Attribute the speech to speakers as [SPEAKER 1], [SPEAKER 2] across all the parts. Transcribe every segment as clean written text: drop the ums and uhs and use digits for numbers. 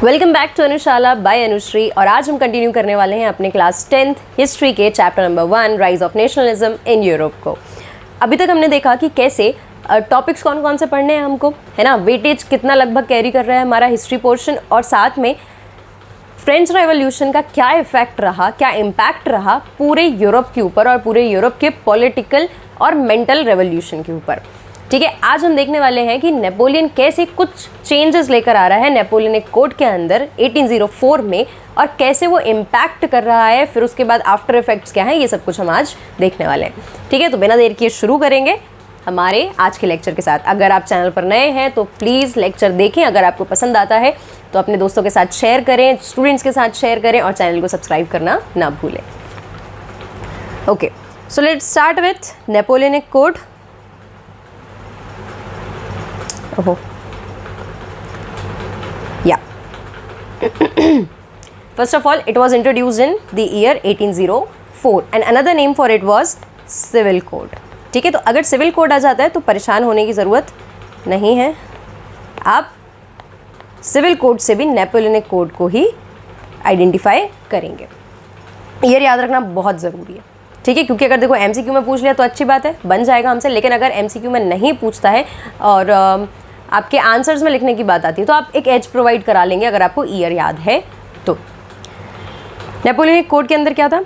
[SPEAKER 1] Welcome back to Anushala by Anushree. और आज हम कंटिन्यू करने वाले हैं अपने क्लास 10th हिस्ट्री के chapter number 1 rise of nationalism in Europe को। अभी तक हमने देखा कि कैसे टॉपिक्स कौन कौन से पढ़ने हैं हमको, है ना, वेटेज कितना लगभग कैरी कर रहा है हमारा हिस्ट्री पोर्शन, और साथ में फ्रेंच रेवोल्यूशन का क्या इफेक्ट रहा, क्या इम्पैक्ट रहा पूरे यूरोप के ऊपर और पूरे यूरोप के पॉलिटिकल और मेंटल रेवोल्यूशन के ऊपर। ठीक है, आज हम देखने वाले हैं कि नेपोलियन कैसे कुछ चेंजेस लेकर आ रहा है नेपोलियनिक कोड के अंदर 1804 में, और कैसे वो इम्पैक्ट कर रहा है, फिर उसके बाद आफ्टर इफेक्ट्स क्या हैं, ये सब कुछ हम आज देखने वाले हैं। ठीक है, तो बिना देर किए शुरू करेंगे हमारे आज के लेक्चर के साथ। अगर आप चैनल पर नए हैं तो प्लीज़ लेक्चर देखें, अगर आपको पसंद आता है तो अपने दोस्तों के साथ शेयर करें, स्टूडेंट्स के साथ शेयर करें, और चैनल को सब्सक्राइब करना ना भूलें। Okay, so let's start with Napoleonic code. First of all, it was introduced in the year 1804 and another name for it was Civil Code. ठीक है, तो अगर सिविल कोड आ जाता है तो परेशान होने की ज़रूरत नहीं है, आप सिविल कोड से भी नेपोलियनिक कोड को ही आइडेंटिफाई करेंगे। ये याद रखना बहुत ज़रूरी है, ठीक है, क्योंकि अगर देखो एमसीक्यू में पूछ लिया तो अच्छी बात है, बन जाएगा हमसे, लेकिन अगर एमसीक्यू में नहीं पूछता है और आपके आंसर्स में लिखने की बात आती है तो आप एक एज प्रोवाइड करा लेंगे अगर आपको ईयर याद है तो। नेपोलियनिक कोड के अंदर क्या था?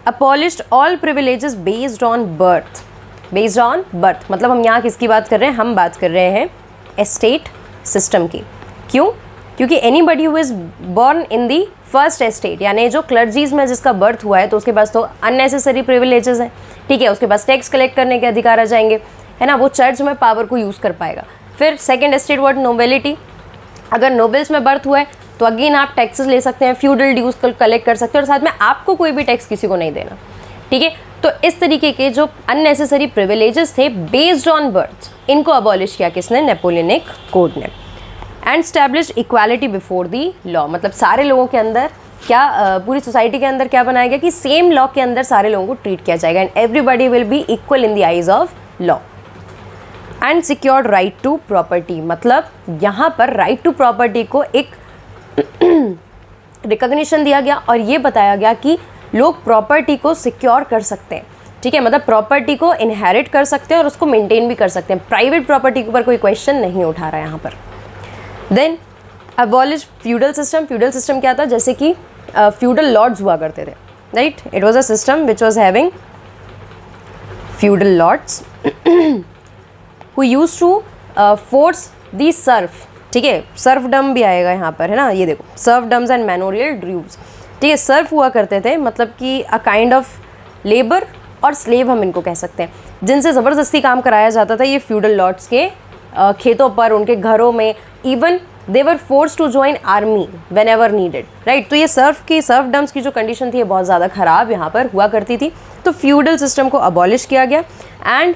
[SPEAKER 1] Abolished all privileges based on birth. Based on birth मतलब हम यहाँ किसकी बात कर रहे हैं? हम बात कर रहे हैं एस्टेट सिस्टम की। क्यों? क्योंकि anybody who is born in the first estate, यानी जो क्लर्जीज में जिसका बर्थ हुआ है, तो उसके पास तो अननेसेसरी प्रिविलेजेस हैं। ठीक है, उसके पास टैक्स कलेक्ट करने के अधिकार आ जाएंगे, है ना, वो चर्च में पावर को यूज़ कर पाएगा। फिर सेकेंड एस्टेट वर्ड नोबेलिटी, अगर नोबल्स में बर्थ हुआ है तो अगेन आप टैक्सेस ले सकते हैं, फ्यूडल ड्यूज कलेक्ट कर सकते हैं, और साथ में आपको कोई भी टैक्स किसी को नहीं देना। ठीक है, तो इस तरीके के जो अननेसेसरी प्रिविलेजेस थे बेस्ड ऑन बर्थ, इनको अबॉलिश किया किसने? नेपोलियनिक कोड ने। And establish equality before the law, मतलब सारे लोगों के अंदर क्या पूरी सोसाइटी के अंदर क्या बनाया गया कि सेम लॉ के अंदर सारे लोगों को ट्रीट किया जाएगा, and everybody will be equal in the eyes of law. And secured right to property, मतलब यहाँ पर राइट टू प्रॉपर्टी को एक रिकॉग्निशन दिया गया और ये बताया गया कि लोग प्रॉपर्टी को सिक्योर कर सकते हैं। ठीक है, मतलब प्रॉपर्टी को इनहेरिट कर सकते हैं और उसको मेंटेन भी कर सकते हैं। प्राइवेट प्रॉपर्टी के ऊपर कोई क्वेश्चन नहीं उठा रहा है यहाँ पर। Then abolish feudal system. Feudal system क्या था? जैसे कि फ्यूडल लॉर्ड्स हुआ करते थे, right. It was a system which was having feudal lords who used to force the serf। ठीक है, सर्फडम भी आएगा यहाँ पर, है ना, ये देखो, सर्फडम्स एंड मैनोरियल ड्यूज। ठीक है, सर्फ हुआ करते थे, मतलब कि अ काइंड ऑफ लेबर और स्लेव हम इनको कह सकते हैं, जिनसे ज़बरदस्ती काम कराया जाता था। ये फ्यूडल लॉर्ड्स के खेतों पर, उनके घरों में, even they were force to join army whenever needed, right. तो ये सर्फडम्स की जो कंडीशन थी ये बहुत ज़्यादा ख़राब यहाँ पर हुआ करती थी, तो फ्यूडल सिस्टम को अबॉलिश किया गया। एंड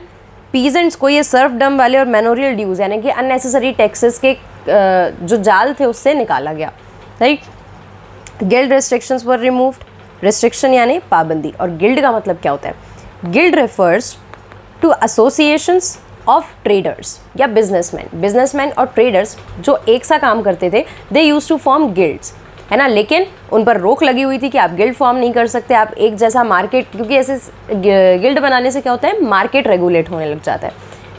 [SPEAKER 1] पीजेंट्स को ये सर्फडम वाले और मैनोरियल ड्यूज यानी कि अननेसेसरी टैक्सेस के जो जाल थे उससे निकाला गया, right. Guild restrictions were removed. Restriction यानी पाबंदी, और गिल्ड का मतलब क्या होता है? Guild refers to associations of traders या बिजनेसमैन और ट्रेडर्स जो एक सा काम करते थे, they use to form guilds, है ना, लेकिन उन पर रोक लगी हुई थी कि आप गिल्ड फॉर्म नहीं कर सकते, आप एक जैसा मार्केट, क्योंकि ऐसे गिल्ड बनाने से क्या होता है? मार्केट रेगुलेट होने लग जाता है।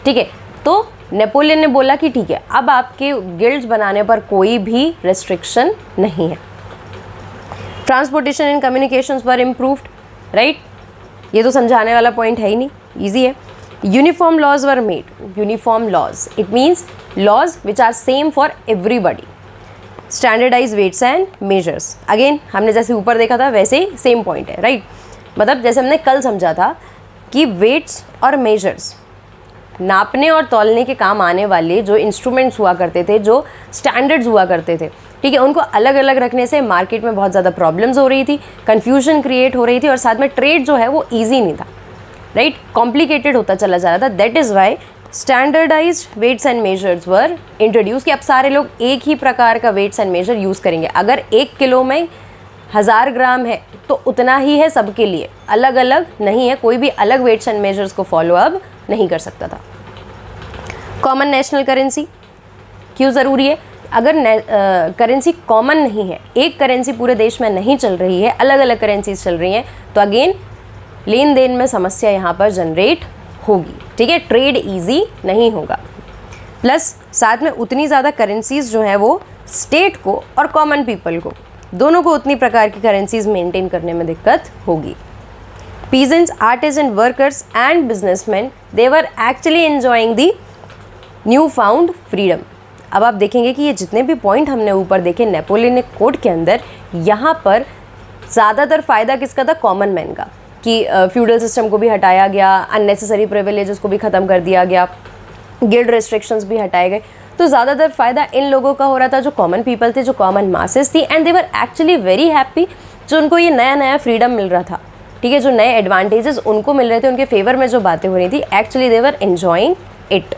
[SPEAKER 1] ठीक है, तो नेपोलियन ने बोला कि ठीक है, अब आपके गिल्ड्स बनाने पर कोई भी रेस्ट्रिक्शन नहीं है। ट्रांसपोर्टेशन एंड कम्युनिकेशंस पर इम्प्रूव्ड, राइट, ये तो समझाने वाला पॉइंट है ही नहीं, ईजी है। Uniform laws were made. Uniform laws, it means laws which are same for everybody. Standardise weights and measures, again हमने जैसे ऊपर देखा था वैसे ही सेम पॉइंट है, राइट। मतलब जैसे हमने कल समझा था कि वेट्स और मेजर्स, नापने और तौलने के काम आने वाले जो इंस्ट्रूमेंट्स हुआ करते थे, जो स्टैंडर्ड्स हुआ करते थे, ठीक है, उनको अलग अलग रखने से मार्केट में बहुत ज़्यादा प्रॉब्लम्स हो रही थी, कन्फ्यूजन क्रिएट हो रही थी, और साथ में ट्रेड जो है वो ईजी नहीं था, राइट, कॉम्प्लिकेटेड होता चला जा रहा था। That is why standardised weights and measures were introduce, कि अब सारे लोग एक ही प्रकार का वेट्स एंड मेजर यूज़ करेंगे। अगर 1 किलो में 1000 ग्राम है तो उतना ही है सबके लिए, अलग अलग नहीं है, कोई भी अलग वेट्स एंड मेजर्स को फॉलो अब नहीं कर सकता था। कॉमन नेशनल करेंसी क्यों ज़रूरी है? अगर करेंसी कॉमन नहीं है, एक करेंसी पूरे देश में नहीं चल रही है, अलग अलग करेंसीज चल रही हैं, तो अगेन लेन देन में समस्या यहाँ पर जनरेट होगी, ठीक है, ट्रेड इजी नहीं होगा। प्लस साथ में उतनी ज़्यादा करेंसीज जो हैं वो स्टेट को और कॉमन पीपल को, दोनों को उतनी प्रकार की करेंसीज मेंटेन करने में दिक्कत होगी। Peasants, artisan workers and businessmen, they were actually enjoying the newfound freedom। अब आप देखेंगे कि ये जितने भी पॉइंट हमने ऊपर देखे नेपोलियनिक कोड के अंदर, यहाँ पर ज़्यादातर फ़ायदा किसका था? कॉमन मैन का, कि फ्यूडल सिस्टम को भी हटाया गया, अननेसेसरी प्रिविलेजेस को भी ख़त्म कर दिया गया, गिल्ड रेस्ट्रिक्शंस भी हटाए गए। तो ज़्यादातर फ़ायदा इन लोगों का हो रहा था जो कॉमन पीपल थे, जो कॉमन मासेस थी, and they were actually very happy, जो उनको ये नया नया फ्रीडम मिल रहा था, ठीक है, जो नए एडवांटेजेस उनको मिल रहे थे, उनके फेवर में जो बातें हो रही थी, actually they were enjoying it.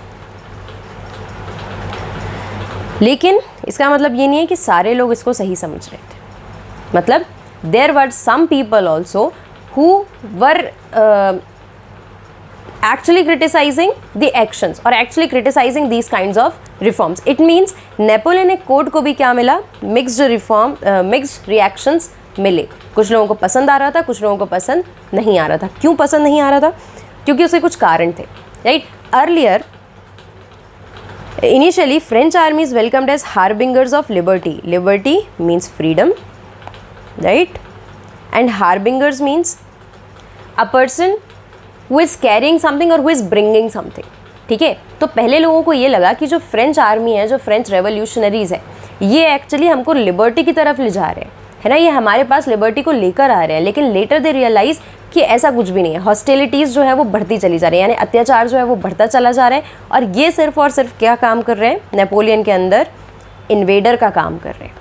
[SPEAKER 1] लेकिन इसका मतलब ये नहीं है कि सारे लोग इसको सही समझ रहे थे। मतलब there were some people also who were actually criticising the actions और actually criticising these kinds of reforms. It means Napoleonic code को भी क्या मिला? मिक्स्ड रिफॉर्म, मिक्स्ड रिएक्शंस मिले। कुछ लोगों को पसंद आ रहा था, कुछ लोगों को पसंद नहीं आ रहा था। क्यों पसंद नहीं आ रहा था? क्योंकि उसके कुछ कारण थे, right. Earlier initially French army is welcomed as harbingers of liberty. Liberty means freedom, right? And harbingers means a person who is carrying something or who is bringing something, ठीक है। तो पहले लोगों को ये लगा कि जो फ्रेंच आर्मी है, जो फ्रेंच रेवोल्यूशनरीज है, ये एक्चुअली हमको लिबर्टी की तरफ ले जा रहे हैं, है ना, ये हमारे पास लिबर्टी को लेकर आ रहे हैं। लेकिन लेटर दे रियलाइज़ कि ऐसा कुछ भी नहीं है। हॉस्टिलिटीज़ जो है वो बढ़ती चली जा रही है, यानी अत्याचार जो है वो बढ़ता चला जा रहा है। और ये सिर्फ और सिर्फ क्या काम कर रहे हैं? नेपोलियन के अंदर इन्वेडर का काम कर रहे हैं।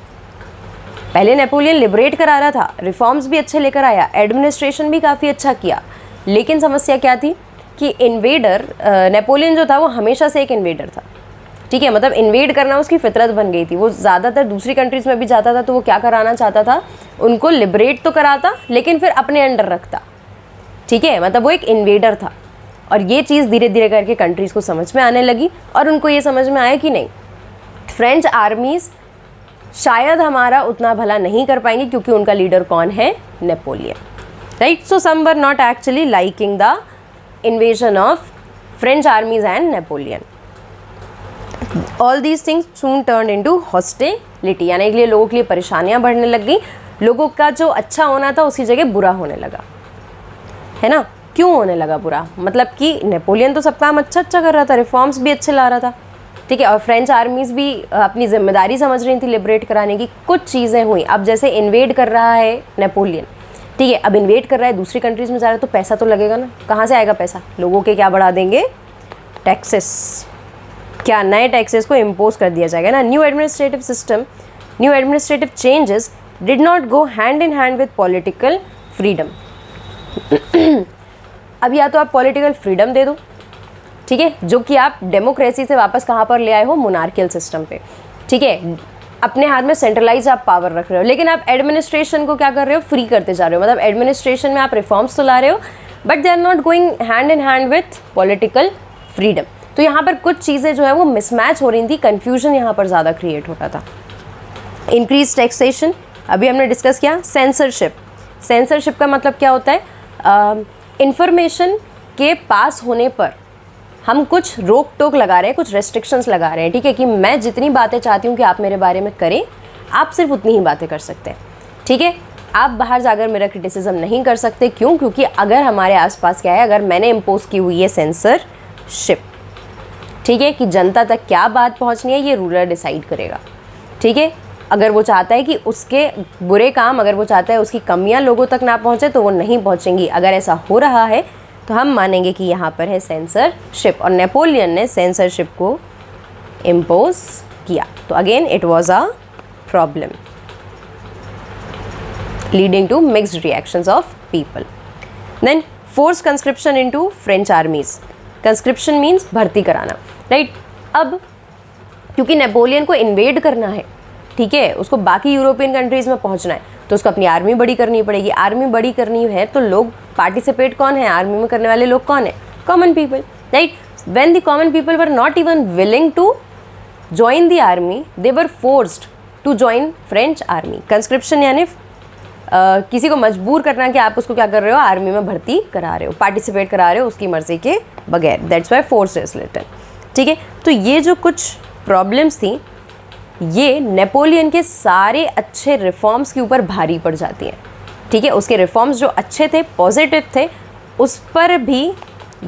[SPEAKER 1] पहले नेपोलियन लिबरेट करा रहा था, रिफॉर्म्स भी अच्छे लेकर आया, एडमिनिस्ट्रेशन भी काफ़ी अच्छा किया, लेकिन समस्या क्या थी कि इन्वेडर, नेपोलियन जो था वो हमेशा से एक इन्वेडर था, ठीक है। मतलब इन्वेड करना उसकी फितरत बन गई थी। वो ज़्यादातर दूसरी कंट्रीज़ में भी जाता था तो वो क्या कराना चाहता था? उनको लिबरेट तो कराता, लेकिन फिर अपने अंडर रखता, ठीक है। मतलब वो एक इन्वेडर था। और ये चीज़ धीरे धीरे करके कंट्रीज़ को समझ में आने लगी और उनको ये समझ में आया कि नहीं, फ्रेंच आर्मीज़ शायद हमारा उतना भला नहीं कर पाएंगे, क्योंकि उनका लीडर कौन है? Napoleon, right. So some were not actually liking the invasion of French armies and Napoleon. All these things soon turn into hostility, यानी के लिए लोगों के लिए परेशानियां बढ़ने लग गई। लोगों का जो अच्छा होना था उसकी जगह बुरा होने लगा, है ना। क्यों होने लगा बुरा? मतलब कि नेपोलियन तो सब काम अच्छा अच्छा कर रहा था, रिफॉर्म्स भी अच्छे ला रहा था, ठीक है, और फ्रेंच आर्मीज़ भी अपनी जिम्मेदारी समझ रही थी लिबरेट कराने की। कुछ चीज़ें हुई। अब जैसे इन्वेड कर रहा है नेपोलियन, ठीक है, अब इन्वेड कर रहा है, दूसरी कंट्रीज़ में जा रहा है, तो पैसा तो लगेगा ना। कहाँ से आएगा पैसा? लोगों के क्या बढ़ा देंगे? टैक्सेस। क्या नए टैक्सेस को इम्पोज कर दिया जाएगा ना। New administrative system, new administrative changes did not go hand in hand with political freedom. अब या तो आप पॉलिटिकल फ्रीडम दे दो, ठीक है, जो कि आप डेमोक्रेसी से वापस कहाँ पर ले आए हो? मोनार्कियल सिस्टम पे, ठीक है। अपने हाथ में सेंट्रलाइज आप पावर रख रहे हो, लेकिन आप एडमिनिस्ट्रेशन को क्या कर रहे हो? फ्री करते जा रहे हो। मतलब एडमिनिस्ट्रेशन में आप रिफॉर्म्स तो ला रहे हो, but they are not going hand in hand with political freedom. तो यहाँ पर कुछ चीज़ें जो है वो मिसमैच हो रही थी, कन्फ्यूजन यहाँ पर ज़्यादा क्रिएट होता था। इंक्रीज टैक्सेशन, अभी हमने डिस्कस किया। सेंसरशिप, सेंसरशिप का मतलब क्या होता है? इंफॉर्मेशन के पास होने पर हम कुछ रोक टोक लगा रहे हैं, कुछ रेस्ट्रिक्शंस लगा रहे हैं, ठीक है, कि मैं जितनी बातें चाहती हूँ कि आप मेरे बारे में करें, आप सिर्फ उतनी ही बातें कर सकते हैं, ठीक है। आप बाहर जाकर मेरा क्रिटिसिज्म नहीं कर सकते। क्यों? क्योंकि अगर हमारे आसपास क्या है, अगर मैंने इम्पोज की हुई है सेंसरशिप, ठीक है, कि जनता तक क्या बात पहुँचनी है ये रूलर डिसाइड करेगा, ठीक है। अगर वो चाहता है कि उसके बुरे काम, अगर वो चाहता है उसकी कमियां लोगों तक ना पहुँचे, तो वो नहीं पहुँचेंगी। अगर ऐसा हो रहा है तो हम मानेंगे कि यहाँ पर है सेंसरशिप, और नेपोलियन ने सेंसरशिप को इम्पोज किया। तो again it was a problem leading to mixed reactions of people. Then force conscription into French armies. Conscription means भर्ती कराना, राइट। अब क्योंकि नेपोलियन को इन्वेड करना है, ठीक है, उसको बाकी यूरोपियन कंट्रीज़ में पहुंचना है, तो उसको अपनी आर्मी बड़ी करनी पड़ेगी। आर्मी बड़ी करनी है तो लोग पार्टिसिपेट कौन है? आर्मी में करने वाले लोग कौन है? Common people, right. When the common people were not even willing to join the army they were forced to join French army. Conscription यानी किसी को मजबूर करना कि आप उसको क्या कर रहे हो, आर्मी में भर्ती करा रहे हो, पार्टिसिपेट करा रहे हो उसकी मर्ज़ी के बगैर। That's why force is written. ठीक है, तो ये जो कुछ प्रॉब्लम्स थी ये नेपोलियन के सारे अच्छे रिफॉर्म्स के ऊपर भारी पड़ जाती हैं। ठीक है, उसके रिफॉर्म्स जो अच्छे थे, पॉजिटिव थे, उस पर भी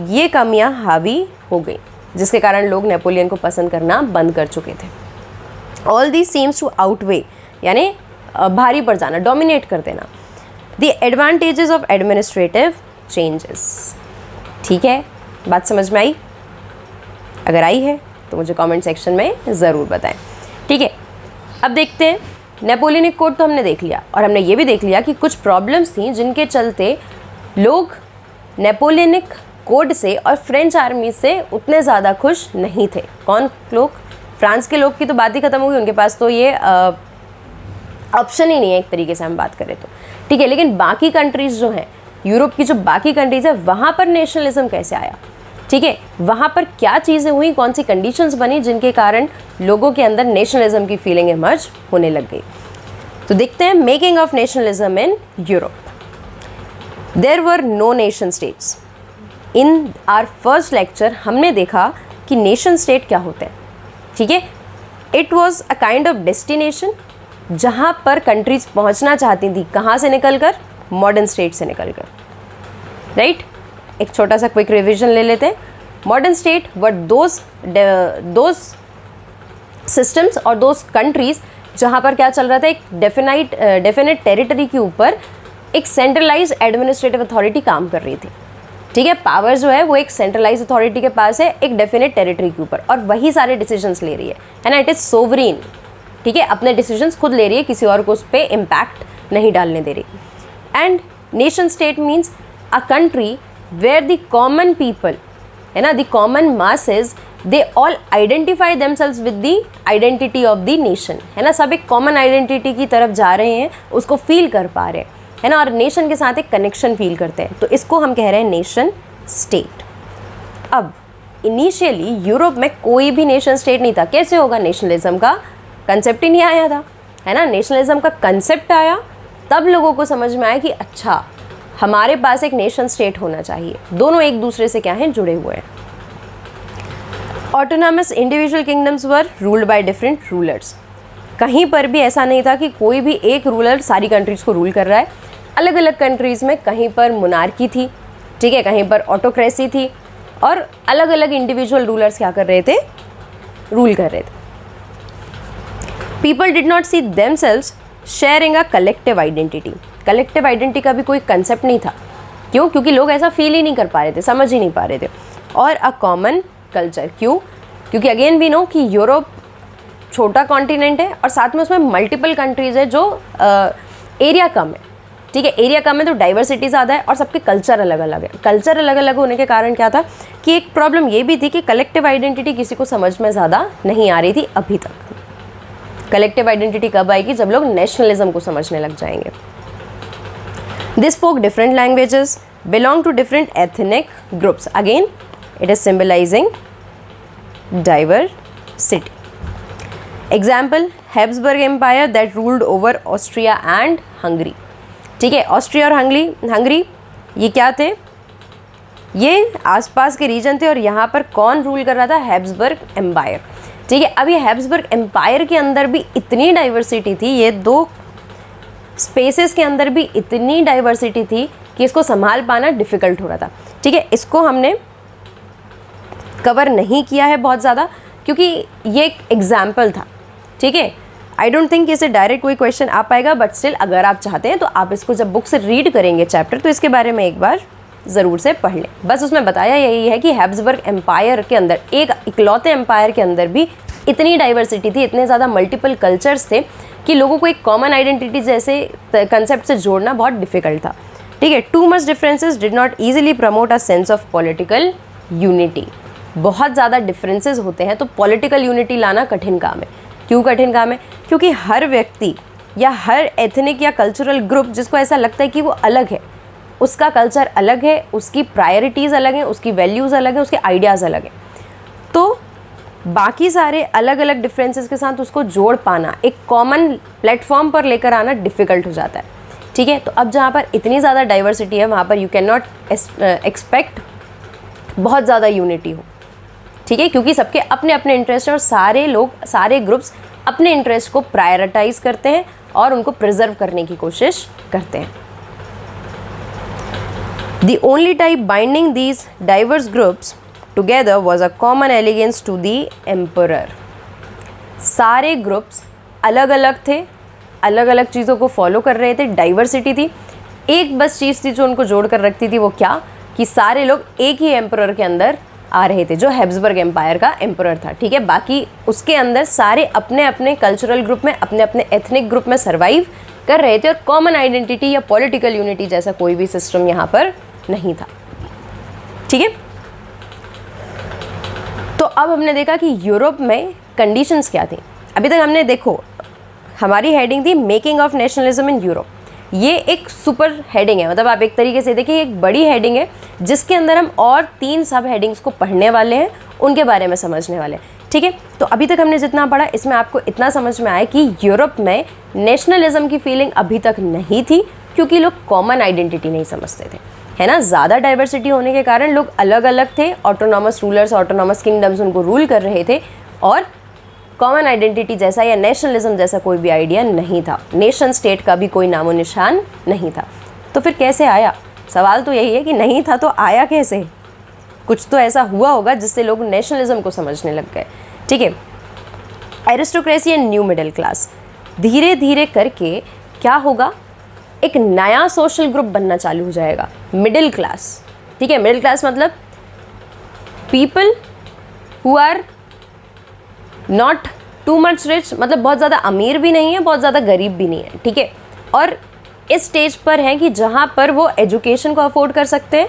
[SPEAKER 1] ये कमियां हावी हो गई, जिसके कारण लोग नेपोलियन को पसंद करना बंद कर चुके थे। All this seems to outweigh यानी भारी पड़ जाना, डोमिनेट कर देना the advantages of administrative changes. ठीक है, बात समझ में आई? अगर आई है तो मुझे कमेंट सेक्शन में ज़रूर बताएं। ठीक है, अब देखते हैं, नेपोलियनिक कोड तो हमने देख लिया और हमने ये भी देख लिया कि कुछ प्रॉब्लम्स थी जिनके चलते लोग नेपोलियनिक कोड से और फ्रेंच आर्मी से उतने ज़्यादा खुश नहीं थे। कौन लोग? फ्रांस के लोग की तो बात ही ख़त्म हो गई, उनके पास तो ये ऑप्शन ही नहीं है एक तरीके से हम बात करें तो। ठीक है, लेकिन बाकी कंट्रीज़ जो हैं, यूरोप की जो बाकी कंट्रीज़ है, वहाँ पर नेशनलिज्म कैसे आया? ठीक है, वहाँ पर क्या चीज़ें हुई, कौन सी कंडीशंस बनी जिनके कारण लोगों के अंदर नेशनलिज्म की फीलिंग इमर्ज होने लग गई। तो देखते हैं making of nationalism in Europe. There were no nation states. In our first lecture हमने देखा कि नेशन स्टेट क्या होते हैं। ठीक है, it was a kind of destination जहाँ पर कंट्रीज पहुँचना चाहती थी, कहाँ से निकल कर? मॉडर्न स्टेट से निकल कर। राइट, एक छोटा सा क्विक रिवीजन ले लेते हैं। Modern state were those systems और दोज कंट्रीज जहाँ पर क्या चल रहा था, एक डेफिनेट टेरिटरी के ऊपर एक सेंट्रलाइज एडमिनिस्ट्रेटिव अथॉरिटी काम कर रही थी। ठीक है, पावर जो है वो एक सेंट्रलाइज अथॉरिटी के पास है एक डेफिनेट टेरिटरी के ऊपर, और वही सारे डिसीजंस ले रही है ना, इट इज़ सोवरीन। ठीक है, अपने डिसीजंस खुद ले रही है, किसी और को उस पर इम्पैक्ट नहीं डालने दे रही। And nation state means a country where the common people, है ना, the common masses, they all identify themselves with the identity of the nation, है ना, सब एक कॉमन आइडेंटिटी की तरफ जा रहे हैं, उसको फील कर पा रहे हैं, है ना, और नेशन के साथ एक कनेक्शन फील करते हैं, तो इसको हम कह रहे हैं नेशन स्टेट। अब इनिशियली यूरोप में कोई भी नेशन स्टेट नहीं था। कैसे होगा? नेशनलिज्म का कंसेप्ट ही नहीं आया था, है ना। नेशनलिज्म का कंसेप्ट आया तब लोगों को समझ में आया कि अच्छा हमारे पास एक नेशन स्टेट होना चाहिए, दोनों एक दूसरे से क्या हैं, जुड़े हुए हैं। Autonomous individual kingdoms were ruled by different rulers. कहीं पर भी ऐसा नहीं था कि कोई भी एक रूलर सारी कंट्रीज़ को रूल कर रहा है। अलग अलग कंट्रीज़ में कहीं पर मोनार्की थी, ठीक है, कहीं पर ऑटोक्रेसी थी, और अलग अलग इंडिविजुअल रूलर्स क्या कर रहे थे, रूल कर रहे थे। People did not see themselves sharing a collective identity. Collective identity का भी कोई कंसेप्ट नहीं था। क्यों? क्योंकि लोग ऐसा फील ही नहीं कर पा रहे थे, समझ ही नहीं पा रहे थे। और अ कॉमन कल्चर। क्यों? क्योंकि अगेन वी नो कि यूरोप छोटा कॉन्टिनेंट है और साथ में उसमें मल्टीपल कंट्रीज़ है जो एरिया कम है, ठीक है, एरिया कम है तो डाइवर्सिटी ज़्यादा है और सबके कल्चर अलग अलग है। कल्चर अलग अलग होने के कारण क्या था कि एक प्रॉब्लम ये भी थी कि कलेक्टिव आइडेंटिटी किसी को समझ में ज़्यादा नहीं आ रही थी अभी तक। कलेक्टिव आइडेंटिटी कब आएगी? जब लोग नेशनलिज्म को समझने लग जाएंगे। They spoke different languages, belong to different ethnic groups. Again it is symbolising diversity. Example, Habsburg empire that ruled over Austria and Hungary. ठीक है, ऑस्ट्रिया और हंगरी ये क्या थे? ये आसपास के रीजन थे और यहाँ पर कौन रूल कर रहा था? Habsburg empire. ठीक है, अब ये हैब्सबर्ग एम्पायर के अंदर भी इतनी डाइवर्सिटी थी, ये दो स्पेसेस के अंदर भी इतनी डाइवर्सिटी थी कि इसको संभाल पाना डिफ़िकल्ट हो रहा था। ठीक है, इसको हमने कवर नहीं किया है बहुत ज़्यादा क्योंकि ये एक एग्जाम्पल था। ठीक है, आई डोंट थिंक इसे डायरेक्ट कोई क्वेश्चन आ पाएगा, बट स्टिल अगर आप चाहते हैं तो आप इसको जब बुक से रीड करेंगे चैप्टर तो इसके बारे में एक बार ज़रूर से पढ़ लें। बस उसमें बताया यही है कि हैब्सबर्ग एम्पायर के अंदर, एक इकलौते एम्पायर के अंदर भी इतनी डाइवर्सिटी थी, इतने ज़्यादा मल्टीपल कल्चर्स थे कि लोगों को एक कॉमन आइडेंटिटी जैसे कंसेप्ट से जोड़ना बहुत डिफ़िकल्ट था। ठीक है, too much differences did not easily promote a sense of political unity. बहुत ज़्यादा डिफरेंसेस होते हैं तो पॉलिटिकल यूनिटी लाना कठिन काम है। क्यों कठिन काम है? क्योंकि हर व्यक्ति या हर एथनिक या कल्चरल ग्रुप जिसको ऐसा लगता है कि वो अलग है, उसका कल्चर अलग है, उसकी प्रायोरिटीज़ अलग हैं, उसकी वैल्यूज़ अलग हैं, उसके आइडियाज़ अलग हैं, तो बाकी सारे अलग अलग डिफरेंसेस के साथ उसको जोड़ पाना, एक कॉमन प्लेटफॉर्म पर लेकर आना डिफ़िकल्ट हो जाता है, ठीक है। तो अब जहाँ पर इतनी ज़्यादा डाइवर्सिटी है वहाँ पर यू कैन नॉट एक्सपेक्ट बहुत ज़्यादा यूनिटी हो, ठीक है, क्योंकि सबके अपने अपने इंटरेस्ट हैं और सारे लोग, सारे ग्रुप्स अपने इंटरेस्ट को प्रायोरिटाइज करते हैं और उनको प्रिजर्व करने की कोशिश करते हैं। The only type binding these diverse groups together was a common allegiance to the emperor. सारे ग्रुप्स अलग अलग थे, अलग अलग चीज़ों को फॉलो कर रहे थे, डाइवर्सिटी थी। एक बस चीज़ थी जो उनको जोड़ कर रखती थी, वो क्या, कि सारे लोग एक ही एम्परर के अंदर आ रहे थे, जो हैब्सबर्ग एम्पायर का एम्परर था, ठीक है। बाकी उसके अंदर सारे अपने अपने कल्चरल ग्रुप में, अपने अपने एथनिक ग्रुप में सर्वाइव कर रहे थे और कॉमन आइडेंटिटी या पॉलिटिकल यूनिटी जैसा कोई भी सिस्टम यहाँ पर नहीं था, ठीक है। तो अब हमने देखा कि यूरोप में कंडीशंस क्या थी। अभी तक हमने देखो हमारी हेडिंग थी making of nationalism in Europe. ये एक सुपर हेडिंग है, मतलब आप एक तरीके से देखिए एक बड़ी हेडिंग है जिसके अंदर हम और 3 सब हेडिंग्स को पढ़ने वाले हैं, उनके बारे में समझने वाले हैं, ठीक है। तो अभी तक हमने जितना पढ़ा इसमें आपको इतना समझ में आया कि यूरोप में नेशनलिज्म की फीलिंग अभी तक नहीं थी, क्योंकि लोग कॉमन आइडेंटिटी नहीं समझते थे, है ना। ज़्यादा डाइवर्सिटी होने के कारण लोग अलग अलग थे, ऑटोनॉमस रूलर्स, ऑटोनॉमस किंगडम्स उनको रूल कर रहे थे और कॉमन आइडेंटिटी जैसा या नेशनलिज्म जैसा कोई भी आइडिया नहीं था, नेशन स्टेट का भी कोई नामो निशान नहीं था। तो फिर कैसे आया? सवाल तो यही है कि नहीं था तो आया कैसे? कुछ तो ऐसा हुआ होगा जिससे लोग नेशनलिज्म को समझने लग गए, ठीक है। Aristocracy and new middle class, धीरे धीरे करके क्या होगा, एक नया सोशल ग्रुप बनना चालू हो जाएगा, मिडिल क्लास, ठीक है। मिडिल क्लास मतलब people who are not too much rich, मतलब बहुत ज़्यादा अमीर भी नहीं है, बहुत ज़्यादा गरीब भी नहीं है, ठीक है। और इस स्टेज पर हैं कि जहाँ पर वो एजुकेशन को अफोर्ड कर सकते हैं,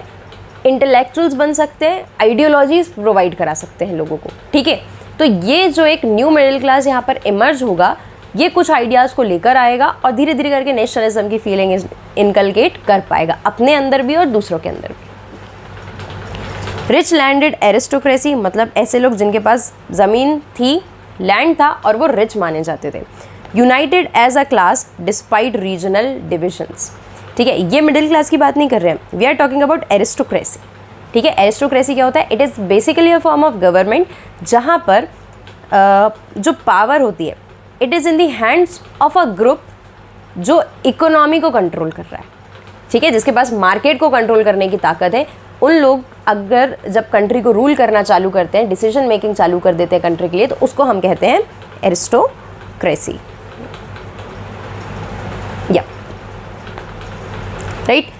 [SPEAKER 1] इंटेलेक्चुअल्स बन सकते हैं, आइडियोलॉजीज प्रोवाइड करा सकते हैं लोगों को, ठीक है। तो ये जो एक न्यू मिडिल क्लास यहाँ पर इमर्ज होगा, ये कुछ आइडियाज़ को लेकर आएगा और धीरे धीरे करके नेशनलिज्म की फीलिंग इनकलकेट कर पाएगा अपने अंदर भी और दूसरों के अंदर भी। रिच लैंडेड एरिस्टोक्रेसी मतलब ऐसे लोग जिनके पास ज़मीन थी, लैंड था और वो रिच माने जाते थे। United as a class despite regional divisions, ठीक है। ये मिडिल क्लास की बात नहीं कर रहे हैं, we are talking about aristocracy, ठीक है। एरिस्टोक्रेसी क्या होता है? It is basically a form of government जहाँ पर जो पावर होती है it is in the hands of a group जो इकोनॉमी को कंट्रोल कर रहा है, ठीक है, जिसके पास मार्केट को कंट्रोल करने की ताकत है। उन लोग अगर जब कंट्री को रूल करना चालू करते हैं, डिसीजन मेकिंग चालू कर देते हैं कंट्री के लिए, तो उसको हम कहते हैं एरिस्टोक्रेसी, या right.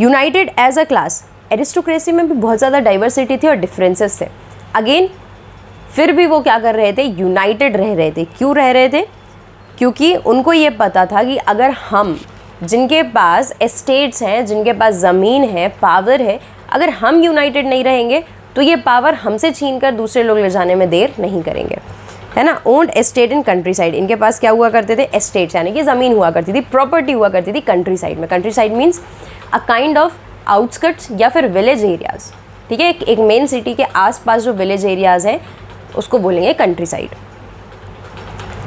[SPEAKER 1] United as a class, aristocracy में भी बहुत ज़्यादा डाइवर्सिटी थी और डिफरेंसेस थे। अगेन फिर भी वो क्या कर रहे थे? यूनाइटेड रह रहे थे। क्यों रह रहे थे? क्योंकि उनको ये पता था कि अगर हम, जिनके पास एस्टेट्स हैं, जिनके पास ज़मीन है, पावर है, अगर हम यूनाइटेड नहीं रहेंगे तो ये पावर हमसे छीन कर दूसरे लोग ले जाने में देर नहीं करेंगे, है ना। Owned estate in country side, इनके पास क्या हुआ करते थे? एस्टेट्स, यानी कि ज़मीन हुआ करती थी, प्रॉपर्टी हुआ करती थी कंट्री साइड में। Country side means a kind of outskirts या फिर विलेज एरियाज़, ठीक है। एक मेन सिटी के आसपास जो विलेज एरियाज़ हैं उसको बोलेंगे countryside.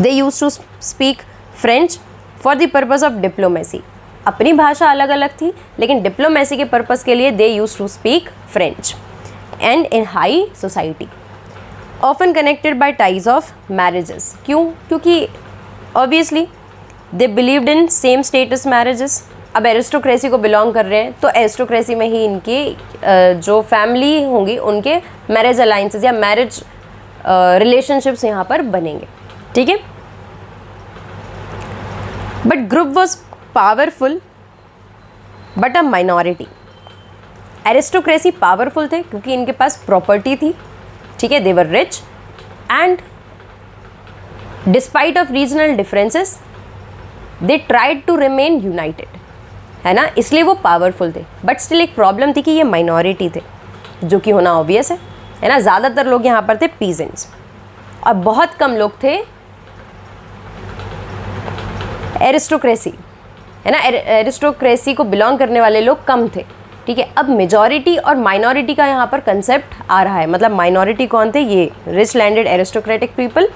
[SPEAKER 1] They use to speak French for the purpose of diplomacy, अपनी भाषा अलग अलग थी लेकिन डिप्लोमेसी के पर्पज़ के लिए they use to speak French. And in high society often connected by ties of marriages, क्यों? क्योंकि obviously they believed in same status marriages. अब एरिस्टोक्रेसी को बिलोंग कर रहे हैं तो एरिस्टोक्रेसी में ही इनकी जो फैमिली होंगी उनके मैरिज अलाइंसेस या मैरिज रिलेशनशिप्स यहाँ पर बनेंगे, ठीक है। But group was powerful but a minority. Aristocracy powerful थे क्योंकि इनके पास प्रॉपर्टी थी, ठीक है, they were rich and despite of regional differences they tried to remain united, है ना, इसलिए वो पावरफुल थे। बट स्टिल एक प्रॉब्लम थी कि ये माइनॉरिटी थे, जो कि होना ऑब्वियस है ना। ज़्यादातर लोग यहाँ पर थे पीजेंट्स और बहुत कम लोग थे एरिस्टोक्रेसी, है ना। एरिस्टोक्रेसी को बिलोंग करने वाले लोग कम थे, ठीक है। अब मेजॉरिटी और माइनॉरिटी का यहाँ पर कंसेप्ट आ रहा है, मतलब माइनॉरिटी कौन थे, ये रिच लैंडेड एरिस्टोक्रेटिक पीपल,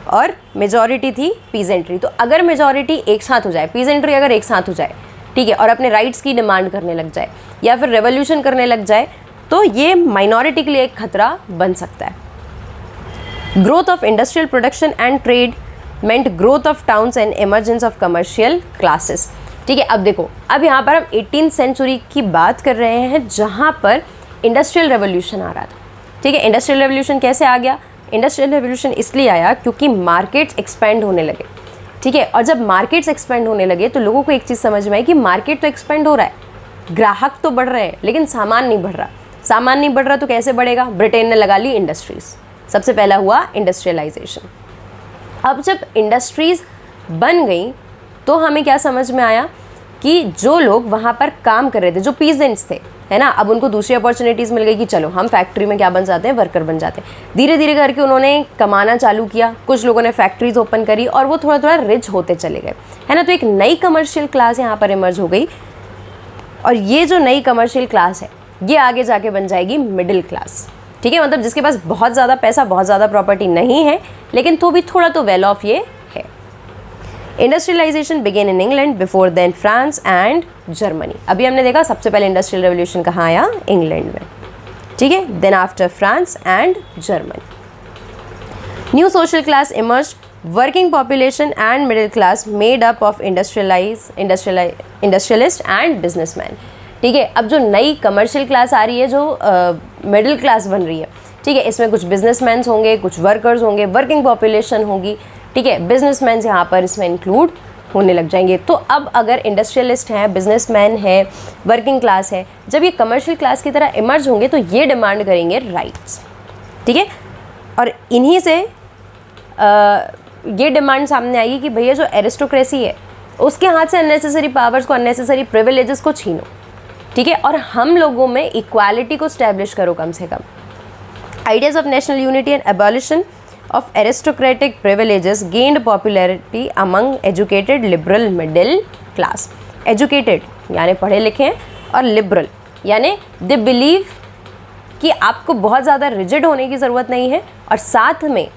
[SPEAKER 1] और मेजॉरिटी थी पीजेंट्री। तो अगर मेजॉरिटी एक साथ हो जाए, पीजेंट्री अगर एक साथ हो जाए, ठीक है, और अपने राइट्स की डिमांड करने लग जाए या फिर रेवोल्यूशन करने लग जाए, तो ये माइनॉरिटी के लिए एक खतरा बन सकता है। Growth of industrial production and trade meant growth of towns and emergence of commercial classes. ठीक है, अब देखो, अब यहाँ पर हम 18th सेंचुरी की बात कर रहे हैं जहाँ पर इंडस्ट्रियल रेवोल्यूशन आ रहा था। ठीक है, इंडस्ट्रियल रेवोल्यूशन कैसे आ गया? इंडस्ट्रियल रेवोल्यूशन इसलिए आया क्योंकि मार्केट्स एक्सपेंड होने लगे। ठीक है, और जब मार्केट्स एक्सपेंड होने लगे तो लोगों को एक चीज़ समझ में आई कि मार्केट तो एक्सपेंड हो रहा है, ग्राहक तो बढ़ रहे हैं, लेकिन सामान नहीं बढ़ रहा। सामान नहीं बढ़ रहा तो कैसे बढ़ेगा? ब्रिटेन ने लगा ली इंडस्ट्रीज़, सबसे पहला हुआ इंडस्ट्रियलाइजेशन। अब जब इंडस्ट्रीज़ बन गई तो हमें क्या समझ में आया कि जो लोग वहाँ पर काम कर रहे थे, जो पीजेंट्स थे, है ना, अब उनको दूसरी अपॉर्चुनिटीज़ मिल गई कि चलो हम फैक्ट्री में क्या बन जाते हैं, वर्कर बन जाते हैं। धीरे धीरे करके उन्होंने कमाना चालू किया, कुछ लोगों ने फैक्ट्रीज ओपन करी और वो थोड़ा थोड़ा रिच होते चले गए, है ना। तो एक नई कमर्शियल क्लास यहाँ पर इमर्ज हो गई, और ये जो नई कमर्शियल क्लास है ये आगे जाके बन जाएगी मिडिल क्लास। ठीक है, मतलब जिसके पास बहुत ज़्यादा पैसा, बहुत ज़्यादा प्रॉपर्टी नहीं है, लेकिन तो भी थोड़ा तो वेल ऑफ ये है। Industrialisation begin in England, before then France and Germany. अभी हमने देखा सबसे पहले इंडस्ट्रियल रेवोल्यूशन कहाँ आया? इंग्लैंड में। ठीक है, then after France and Germany. New social class emerge, working population and middle class made up of industrialist and businessmen. ठीक है, अब जो नई कमर्शियल क्लास आ रही है, जो मिडिल क्लास बन रही है, ठीक है, इसमें कुछ बिजनेसमैन होंगे, कुछ वर्कर्स होंगे, वर्किंग पॉपुलेशन होगी। ठीक है, बिजनेसमैन यहाँ पर इसमें इंक्लूड होने लग जाएंगे। तो अब अगर इंडस्ट्रियलिस्ट हैं, बिजनेसमैन है, वर्किंग क्लास है, जब ये कमर्शियल क्लास की तरह इमर्ज होंगे तो ये डिमांड करेंगे राइट्स। ठीक है, और इन्हीं से ये डिमांड सामने आएगी कि भैया जो एरिस्टोक्रेसी है उसके हाथ से अननेसेसरी पावर्स को, अननेसेसरी प्रिविलेजेस को छीनो। ठीक है, और हम लोगों में इक्वालिटी को स्टैब्लिश करो कम से कम। Ideas of national unity and abolition of aristocratic privileges gained popularity among educated liberal middle class. Educated यानी पढ़े लिखे हैं, और liberal यानी they believe कि आपको बहुत ज़्यादा rigid होने की ज़रूरत नहीं है, और साथ में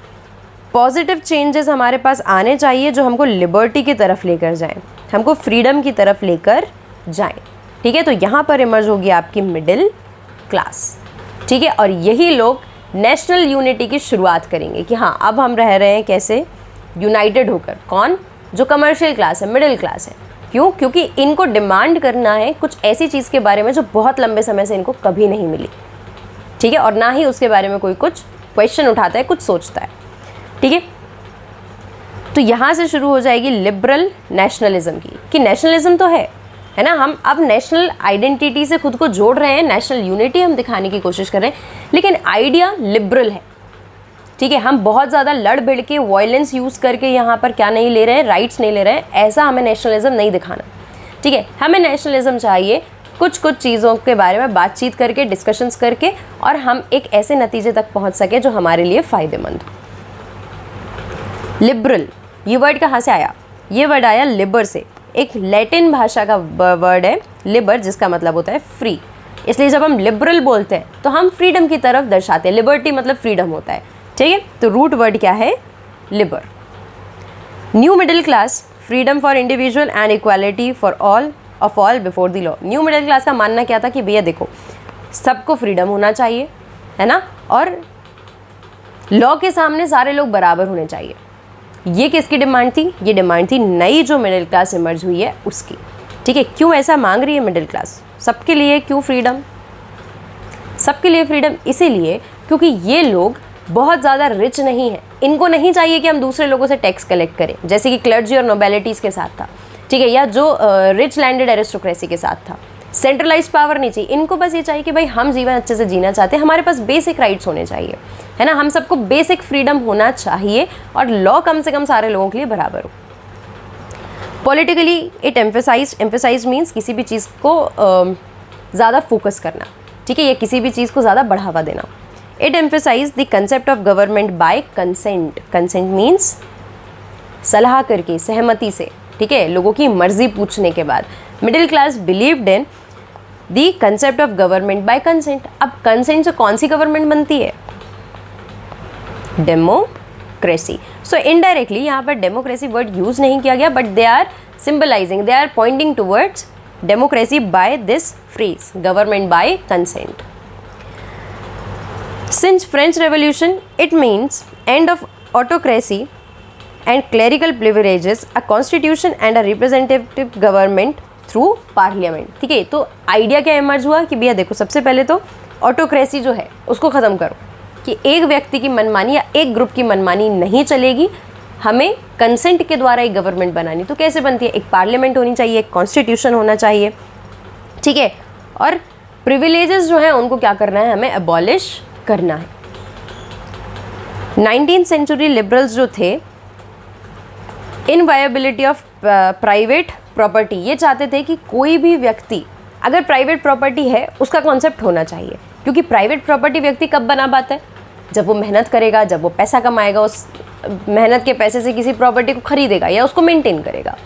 [SPEAKER 1] पॉजिटिव चेंजेस हमारे पास आने चाहिए जो हमको लिबर्टी की तरफ लेकर जाएं, हमको फ्रीडम की तरफ लेकर जाएं। ठीक है, तो यहाँ पर इमर्ज होगी आपकी मिडिल क्लास। ठीक है, और यही लोग नेशनल यूनिटी की शुरुआत करेंगे कि हाँ अब हम रह रहे हैं कैसे, यूनाइटेड होकर। कौन? जो कमर्शियल क्लास है, मिडिल क्लास है। क्यों? क्योंकि इनको डिमांड करना है कुछ ऐसी चीज़ के बारे में जो बहुत लंबे समय से इनको कभी नहीं मिली। ठीक है, और ना ही उसके बारे में कोई कुछ क्वेश्चन उठाता है, कुछ सोचता है। ठीक है, तो यहाँ से शुरू हो जाएगी लिबरल नेशनलिज्म की, कि नेशनलिज्म तो है ना, हम अब नेशनल आइडेंटिटी से खुद को जोड़ रहे हैं, नेशनल यूनिटी हम दिखाने की कोशिश कर रहे हैं, लेकिन आइडिया लिबरल है। ठीक है, हम बहुत ज़्यादा लड़ भिड़ के वायलेंस यूज़ करके यहाँ पर क्या नहीं ले रहे हैं, राइट्स नहीं ले रहे हैं, ऐसा हमें नेशनलिज्म नहीं दिखाना। ठीक है, हमें नेशनलिज्म चाहिए कुछ कुछ चीज़ों के बारे में बातचीत करके, डिस्कशंस करके, और हम एक ऐसे नतीजे तक पहुँच सके जो हमारे लिए फ़ायदेमंद हो। लिबरल, ये वर्ड कहाँ से आया? ये वर्ड आया लिबर से, एक लैटिन भाषा का वर्ड है लिबर, जिसका मतलब होता है फ्री। इसलिए जब हम लिबरल बोलते हैं तो हम फ्रीडम की तरफ दर्शाते हैं। लिबर्टी मतलब फ्रीडम होता है। ठीक है, तो रूट वर्ड क्या है? Libre. New middle class, freedom for individual and equality for all of all before the law. New middle class का मानना क्या था कि भैया देखो, सबको फ्रीडम होना चाहिए, है ना, और लॉ के सामने सारे लोग बराबर होने चाहिए। ये किसकी डिमांड थी? ये डिमांड थी नई जो मिडिल क्लास इमर्ज हुई है उसकी। ठीक है, क्यों ऐसा मांग रही है मिडिल क्लास? सबके लिए क्यों फ्रीडम? सबके लिए फ्रीडम इसीलिए क्योंकि ये लोग बहुत ज़्यादा रिच नहीं है, इनको नहीं चाहिए कि हम दूसरे लोगों से टैक्स कलेक्ट करें, जैसे कि क्लर्जी और नोबेलिटीज़ के साथ था। ठीक है, या जो रिच लैंडेड एरिस्टोक्रेसी के साथ था। सेंट्रलाइज पावर नहीं चाहिए इनको, बस ये चाहिए कि भाई हम जीवन अच्छे से जीना चाहते हैं, हमारे पास बेसिक राइट्स होने चाहिए, है ना, हम सबको बेसिक फ्रीडम होना चाहिए, और लॉ कम से कम सारे लोगों के लिए बराबर हो। पॉलिटिकली इट एम्फेसाइज मीन्स किसी भी चीज़ को ज़्यादा फोकस करना। ठीक है, या किसी भी चीज़ को ज़्यादा बढ़ावा देना। It emphasise the concept of government by consent. Consent means सलाह करके, सहमति से। ठीक है, लोगों की मर्जी पूछने के बाद। Middle class believed in the concept of government by consent. अब कंसेंट से कौन सी गवर्नमेंट बनती है? डेमोक्रेसी। सो इनडायरेक्टली यहाँ पर डेमोक्रेसी वर्ड यूज नहीं किया गया, but they are symbolising, they are pointing towards democracy by this phrase, government by consent. Since French Revolution, it means end of autocracy and clerical privileges, a constitution and a representative government through parliament। ठीक है, तो idea क्या emerge हुआ कि भैया देखो, सबसे पहले तो ऑटोक्रेसी जो है उसको ख़त्म करो, कि एक व्यक्ति की मनमानी या एक ग्रुप की मनमानी नहीं चलेगी, हमें कंसेंट के द्वारा एक गवर्नमेंट बनानी। तो कैसे बनती है? एक पार्लियामेंट होनी चाहिए, एक कॉन्स्टिट्यूशन होना चाहिए, ठीक है, और प्रिविलेजेस जो हैं उनको क्या करना है? हमें अबॉलिश करना है। 19th सेंचुरी लिबरल्स जो थे, इनवायबिलिटी ऑफ प्राइवेट प्रॉपर्टी, ये चाहते थे कि कोई भी व्यक्ति अगर प्राइवेट प्रॉपर्टी है उसका कॉन्सेप्ट होना चाहिए, क्योंकि प्राइवेट प्रॉपर्टी व्यक्ति कब बना पाता है? जब वो मेहनत करेगा, जब वो पैसा कमाएगा, उस मेहनत के पैसे से किसी प्रॉपर्टी को खरीदेगा या उसको मेंटेन करेगा,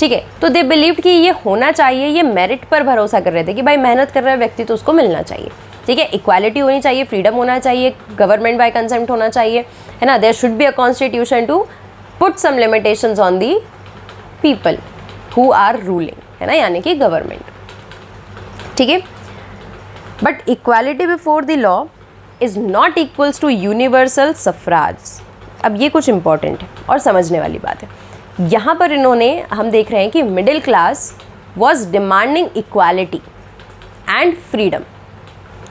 [SPEAKER 1] ठीक है। तो दे बिलीव्ड कि ये होना चाहिए, ये मेरिट पर भरोसा कर रहे थे कि भाई मेहनत कर रहा है व्यक्ति तो उसको मिलना चाहिए, ठीक है। इक्वालिटी होनी चाहिए, फ्रीडम होना चाहिए, गवर्नमेंट बाय कंसेंट होना चाहिए, है ना। There should be a constitution to put some limitations on the people who are ruling, है ना, यानी कि गवर्नमेंट, ठीक है। But equality before the law is not equals to universal suffrage. अब ये कुछ इंपॉर्टेंट है और समझने वाली बात है। यहाँ पर इन्होंने, हम देख रहे हैं कि middle class was demanding equality and freedom,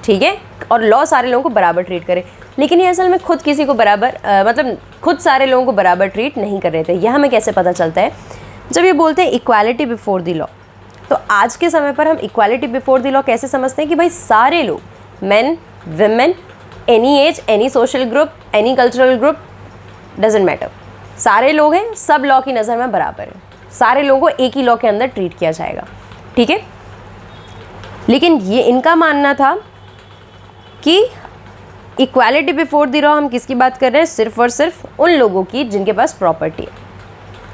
[SPEAKER 1] ठीक है, और लॉ सारे लोगों को बराबर ट्रीट करे, लेकिन ये असल में खुद किसी को बराबर मतलब खुद सारे लोगों को बराबर ट्रीट नहीं कर रहे थे। यह हमें कैसे पता चलता है? जब ये बोलते हैं इक्वालिटी बिफोर द लॉ, तो आज के समय पर हम इक्वालिटी बिफोर द लॉ कैसे समझते हैं कि भाई सारे लोग, main, women, any as, any social group, any cultural group, doesn't matter, सारे लोग हैं, सब लॉ की नज़र में बराबर है, सारे लोगों को एक ही लॉ के अंदर ट्रीट किया जाएगा, ठीक है। लेकिन ये इनका मानना था कि इक्वालिटी बिफोर द लॉ हम किसकी बात कर रहे हैं? सिर्फ और सिर्फ उन लोगों की जिनके पास प्रॉपर्टी है,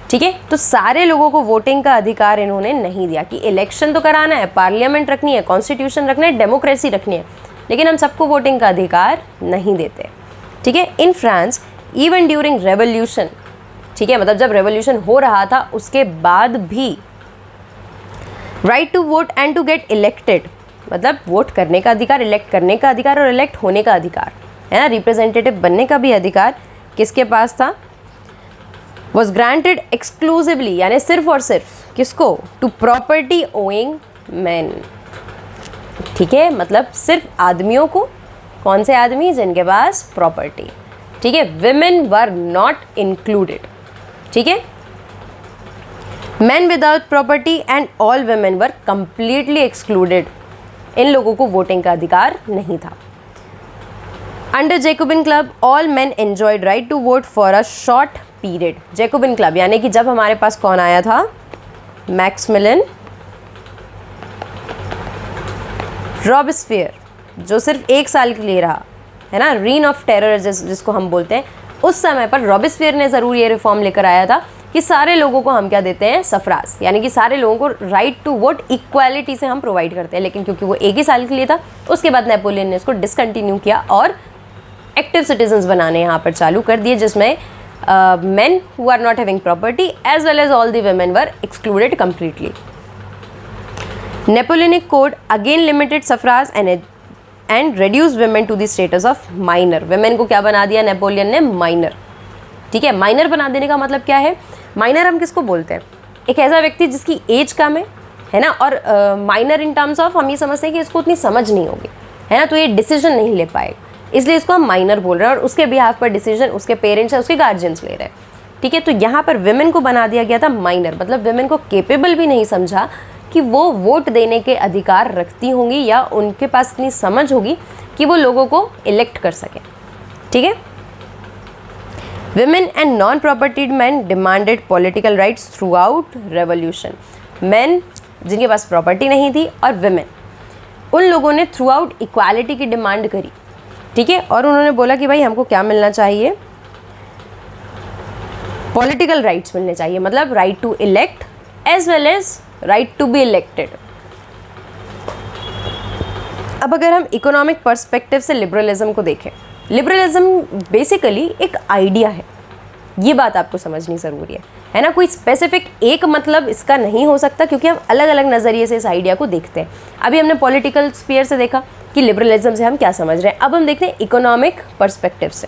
[SPEAKER 1] ठीक है। तो सारे लोगों को वोटिंग का अधिकार इन्होंने नहीं दिया कि इलेक्शन तो कराना है, पार्लियामेंट रखनी है, कॉन्स्टिट्यूशन रखना है, डेमोक्रेसी रखनी है, लेकिन हम सबको वोटिंग का अधिकार नहीं देते, ठीक है। In France even during revolution, ठीक है, मतलब जब रेवोल्यूशन हो रहा था उसके बाद भी right to vote and to get elected, मतलब वोट करने का अधिकार, इलेक्ट करने का अधिकार और इलेक्ट होने का अधिकार, है ना, रिप्रेजेंटेटिव बनने का भी अधिकार किसके पास था? वॉज ग्रांटेड एक्सक्लूसिवली, यानी सिर्फ और सिर्फ किसको? टू प्रॉपर्टी ओइंग मैन, ठीक है, मतलब सिर्फ आदमियों को। कौन से आदमी? जिनके पास प्रॉपर्टी, ठीक है। विमेन वर नॉट इंक्लूडेड, ठीक है। Man without property and all women were completely excluded, इन लोगों को वोटिंग का अधिकार नहीं था। Under Jacobin club all man enjoyed right to vote for a short period. Jacobin club यानी कि जब हमारे पास कौन आया था? मैक्समिलियन रॉबेस्पियर, जो सिर्फ 1 साल के लिए रहा, है ना, रीन ऑफ टेरर जिसको हम बोलते हैं। उस समय पर रॉबेस्पियर ने ज़रूर ये रिफॉर्म लेकर आया था कि सारे लोगों को हम क्या देते हैं? सफराज, यानी कि सारे लोगों को राइट टू वोट इक्वालिटी से हम प्रोवाइड करते हैं। लेकिन क्योंकि वो 1 ही साल के लिए था, उसके बाद नेपोलियन ने इसको डिसकंटिन्यू किया और एक्टिव सिटीजन्स बनाने यहाँ पर चालू कर दिए, जिसमें men who are not having property as well as all the women were excluded completely. Napoleonic Code again limited suffrage and reduced women to the status of minor. Women को क्या बना दिया नेपोलियन ने? माइनर, ठीक है। Minor बना देने का मतलब क्या है? माइनर हम किसको बोलते हैं? एक ऐसा व्यक्ति जिसकी एज कम है ना, और माइनर इन टर्म्स ऑफ हम ये समझते हैं कि इसको उतनी समझ नहीं होगी, है ना, तो ये डिसीजन नहीं ले पाएगा, इसलिए इसको हम माइनर बोल रहे हैं, और उसके बिहाफ पर डिसीजन उसके पेरेंट्स या उसके गार्जियंस ले रहे हैं, ठीक है। तो यहाँ पर विमेन को बना दिया गया था माइनर, मतलब विमेन को केपेबल भी नहीं समझा कि वो वोट देने के अधिकार रखती होंगी या उनके पास इतनी समझ होगी कि वो लोगों को इलेक्ट कर सकें, ठीक है। Women and non propertied man demanded political rights through out revolution. Man जिनके पास प्रॉपर्टी नहीं थी और विमेन, उन लोगों ने थ्रू आउट इक्वालिटी की डिमांड करी, ठीक है, और उन्होंने बोला कि भाई हमको क्या मिलना चाहिए? पॉलिटिकल राइट्स मिलने चाहिए, मतलब right to elect as well as right to be elected, अब अगर हम इकोनॉमिक पर्सपेक्टिव से लिबरलिज्म को देखें, लिबरलिज्म बेसिकली एक आइडिया है, ये बात आपको समझनी ज़रूरी है ना। कोई स्पेसिफिक एक मतलब इसका नहीं हो सकता, क्योंकि हम अलग अलग नज़रिए से इस आइडिया को देखते हैं। अभी हमने पॉलिटिकल स्फीयर से देखा कि लिबरलिज्म से हम क्या समझ रहे हैं, अब हम देखते हैं इकोनॉमिक पर्सपेक्टिव से।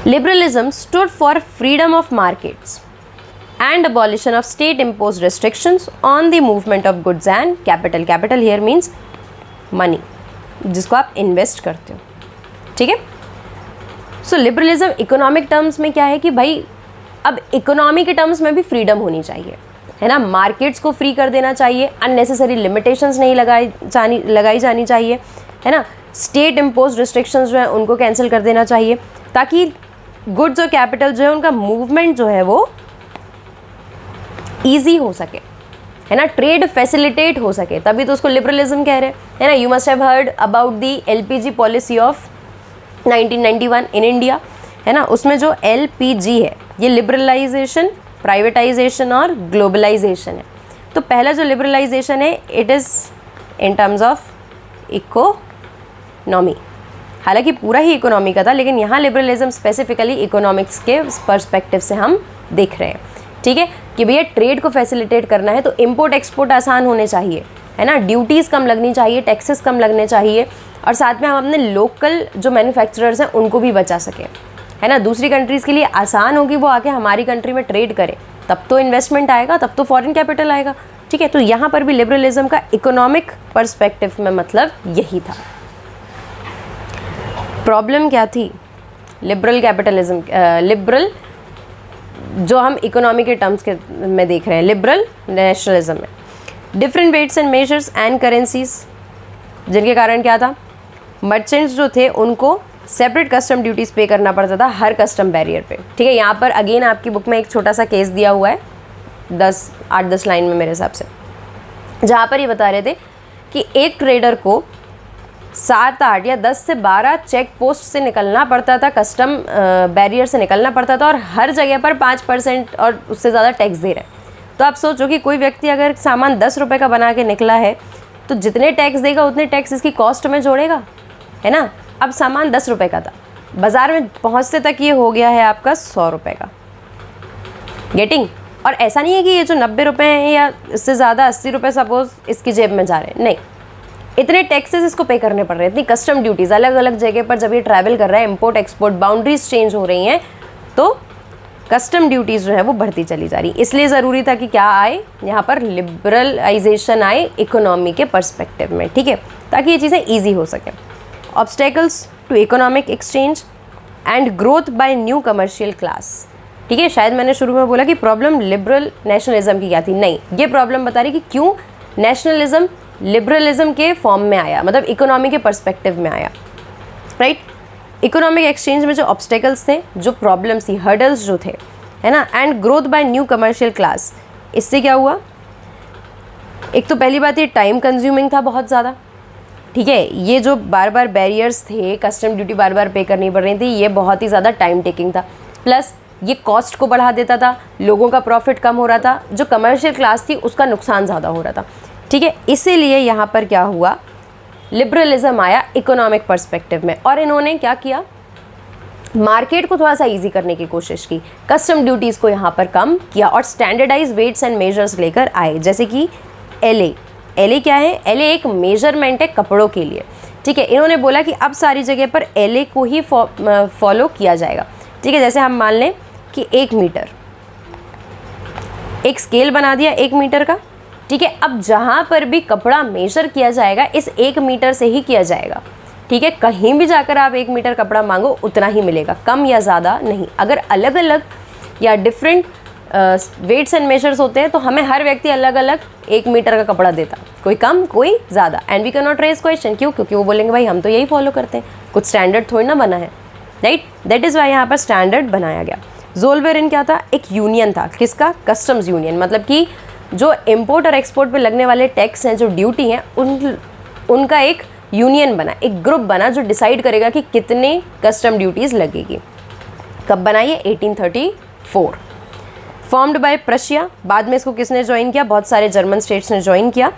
[SPEAKER 1] Liberalism stood for freedom of markets and abolition of state imposed restrictions on the movement of goods and capital. Capital here means money, जिसको आप इन्वेस्ट करते हो, ठीक है। सो लिबरलिज्म इकोनॉमिक टर्म्स में क्या है कि भाई अब इकोनॉमी के टर्म्स में भी फ्रीडम होनी चाहिए, है ना। मार्केट्स को फ्री कर देना चाहिए, अननेसेसरी लिमिटेशंस नहीं लगाई जानी चाहिए, है ना। स्टेट इम्पोज रिस्ट्रिक्शंस जो है उनको कैंसिल कर देना चाहिए, ताकि गुड्स और कैपिटल जो है उनका मूवमेंट जो है वो ईजी हो सके, है ना, ट्रेड फैसिलिटेट हो सके, तभी तो उसको लिबरलिज्म कह रहे हैं, है ना। You must have heard about the LPG policy of 1991 in India, है ना। उसमें जो LPG है ये लिबरलाइजेशन, प्राइवेटाइजेशन और ग्लोबलाइजेशन है। तो पहला जो लिबरलाइजेशन है it is in terms of economy, हालांकि पूरा ही इकोनॉमी का था, लेकिन यहाँ लिबरलिज्म स्पेसिफिकली इकोनॉमिक्स के पर्सपेक्टिव से हम देख रहे हैं, ठीक है, कि भैया ट्रेड को फैसिलिटेट करना है तो इंपोर्ट एक्सपोर्ट आसान होने चाहिए, है ना। ड्यूटीज़ कम लगनी चाहिए, टैक्सेस कम लगने चाहिए, और साथ में हम अपने लोकल जो मैन्युफैक्चरर्स हैं उनको भी बचा सकें, है ना। दूसरी कंट्रीज़ के लिए आसान होगी वो आके हमारी कंट्री में ट्रेड करें, तब तो इन्वेस्टमेंट आएगा, तब तो फॉरेन कैपिटल आएगा, ठीक है। तो यहाँ पर भी लिबरलिज्म का इकोनॉमिक पर्सपेक्टिव में मतलब यही था। प्रॉब्लम क्या थी लिबरल कैपिटलिज्म, लिबरल जो हम इकोनॉमी के टर्म्स के में देख रहे हैं, लिबरल नेशनलिज्म में different weights and measures and currencies, जिनके कारण क्या था, मर्चेंट्स जो थे उनको सेपरेट कस्टम ड्यूटीज़ पे करना पड़ता था हर कस्टम बैरियर पे, ठीक है। यहाँ पर अगेन आपकी बुक में एक छोटा सा केस दिया हुआ है 8-10 लाइन में मेरे हिसाब से, जहाँ पर ये बता रहे थे कि एक ट्रेडर को 7-8 या 10 से 12 चेक पोस्ट से निकलना पड़ता था, कस्टम बैरियर से निकलना पड़ता था, और हर जगह पर 5% और उससे ज़्यादा टैक्स दे रहे हैं। तो आप सोचो कि कोई व्यक्ति अगर सामान 10 रुपये का बना के निकला है तो जितने टैक्स देगा उतने टैक्स इसकी कॉस्ट में जोड़ेगा, है ना। अब सामान 10 रुपये का था, बाज़ार में पहुँचते तक ये हो गया है आपका 100 रुपये का, गेटिंग। और ऐसा नहीं है कि ये जो 90 रुपये हैं या इससे ज़्यादा 80 रुपये सपोज़ इसकी जेब में जा रहे हैं, नहीं, इतने टैक्सेस इसको पे करने पड़ रहे हैं, इतनी कस्टम ड्यूटीज़ अलग अलग जगह पर जब ये ट्रैवल कर रहा है, इंपोर्ट एक्सपोर्ट बाउंड्रीज चेंज हो रही हैं, तो कस्टम ड्यूटीज़ जो है वो बढ़ती चली जा रही। इसलिए ज़रूरी था कि क्या आए यहाँ पर, लिबरलाइजेशन आए इकोनॉमी के पर्सपेक्टिव में, ठीक है, ताकि ये चीज़ें ईजी हो सकें। Obstacles to economic exchange and growth by new commercial class, ठीक है। शायद मैंने शुरू में बोला कि प्रॉब्लम लिबरल नेशनलिज्म की क्या थी, नहीं, ये प्रॉब्लम बता रही कि क्यों नेशनलिज्म लिबरलिज्म के फॉर्म में आया, मतलब इकोनॉमी के पर्सपेक्टिव में आया, राइट। इकोनॉमिक एक्सचेंज में जो ऑब्स्टेकल्स थे, जो प्रॉब्लम्स थी, हर्डल्स जो थे, है ना, and growth by new commercial class, इससे क्या हुआ, एक तो पहली बात ये टाइम कंज्यूमिंग था बहुत ज़्यादा, ठीक है। ये जो बार बार बैरियर्स थे, कस्टम ड्यूटी बार बार पे करनी पड़ रही थी, ये बहुत ही ज़्यादा टाइम टेकिंग था, प्लस ये कॉस्ट को बढ़ा देता था, लोगों का प्रॉफिट कम हो रहा था, जो कमर्शियल क्लास थी उसका नुकसान ज़्यादा हो रहा था, ठीक है। इसीलिए यहाँ पर क्या हुआ, लिबरलिज्म आया इकोनॉमिक पर्सपेक्टिव में, और इन्होंने क्या किया, मार्केट को थोड़ा सा इजी करने की कोशिश की, कस्टम ड्यूटीज़ को यहाँ पर कम किया, और स्टैंडर्डाइज वेट्स एंड मेजर्स लेकर आए, जैसे कि LA क्या है, LA एक मेजरमेंट है कपड़ों के लिए, ठीक है। इन्होंने बोला कि अब सारी जगह पर LA को ही फॉलो किया जाएगा, ठीक है। जैसे हम मान लें कि 1 मीटर, एक स्केल बना दिया 1 मीटर का, ठीक है। अब जहाँ पर भी कपड़ा मेजर किया जाएगा इस 1 मीटर से ही किया जाएगा, ठीक है। कहीं भी जाकर आप 1 मीटर कपड़ा मांगो उतना ही मिलेगा, कम या ज़्यादा नहीं। अगर अलग अलग या डिफरेंट वेट्स एंड मेजर्स होते हैं तो हमें हर व्यक्ति अलग अलग 1 मीटर का कपड़ा देता, कोई कम कोई ज़्यादा, and we can not raise question, क्यों, क्योंकि वो बोलेंगे भाई हम तो यही फॉलो करते हैं, कुछ स्टैंडर्ड थोड़ी ना बना है, राइट। दैट इज़ वाई यहाँ पर स्टैंडर्ड बनाया गया। ज़ोलवेरिन क्या था, एक यूनियन था, किसका, कस्टम्स यूनियन, मतलब कि जो इम्पोर्ट और एक्सपोर्ट पे लगने वाले टैक्स हैं, जो ड्यूटी हैं, उनका एक यूनियन बना, एक ग्रुप बना जो डिसाइड करेगा कि कितने कस्टम ड्यूटीज़ लगेगी। कब बनाई है, 1834, फॉर्म्ड बाय प्रशिया। बाद में इसको किसने ज्वाइन किया, बहुत सारे जर्मन स्टेट्स ने ज्वाइन किया।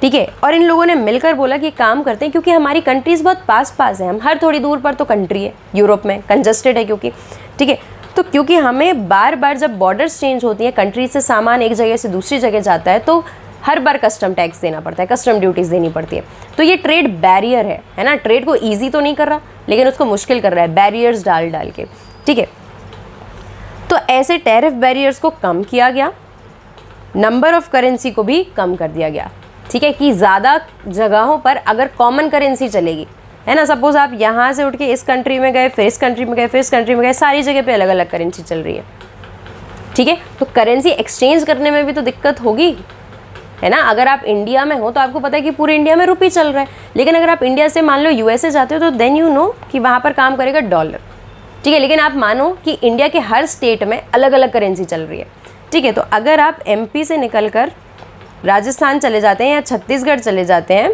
[SPEAKER 1] ठीक है। और इन लोगों ने मिलकर बोला कि काम करते हैं, क्योंकि हमारी कंट्रीज़ बहुत पास पास हैं, हम हर थोड़ी दूर पर तो कंट्री है, यूरोप में कंजस्टेड है क्योंकि, ठीक है। तो क्योंकि हमें बार बार जब बॉर्डर्स चेंज होती हैं, कंट्री से सामान एक जगह से दूसरी जगह जाता है, तो हर बार कस्टम टैक्स देना पड़ता है, कस्टम ड्यूटीज़ देनी पड़ती है। तो ये ट्रेड बैरियर है ना, ट्रेड को ईजी तो नहीं कर रहा लेकिन उसको मुश्किल कर रहा है, बैरियर्स डाल डाल के, ठीक है। तो ऐसे टैरिफ बैरियर्स को कम किया गया, नंबर ऑफ करेंसी को भी कम कर दिया गया, ठीक है, कि ज़्यादा जगहों पर अगर कॉमन करेंसी चलेगी, है ना, सपोज आप यहाँ से उठ के इस कंट्री में गए, फिर इस कंट्री में गए, फिर इस कंट्री में गए, सारी जगह पे अलग अलग करेंसी चल रही है, ठीक है। तो करेंसी एक्सचेंज करने में भी तो दिक्कत होगी, है ना। अगर आप इंडिया में हो तो आपको पता है कि पूरे इंडिया में रुपी चल रहा है, लेकिन अगर आप इंडिया से मान लो यूएसए जाते हो तो देन यू नो कि वहाँ पर काम करेगा डॉलर, ठीक है। लेकिन आप मानो कि इंडिया के हर स्टेट में अलग अलग करेंसी चल रही है, ठीक है। तो अगर आप एमपी से निकल कर राजस्थान चले जाते हैं या छत्तीसगढ़ चले जाते हैं,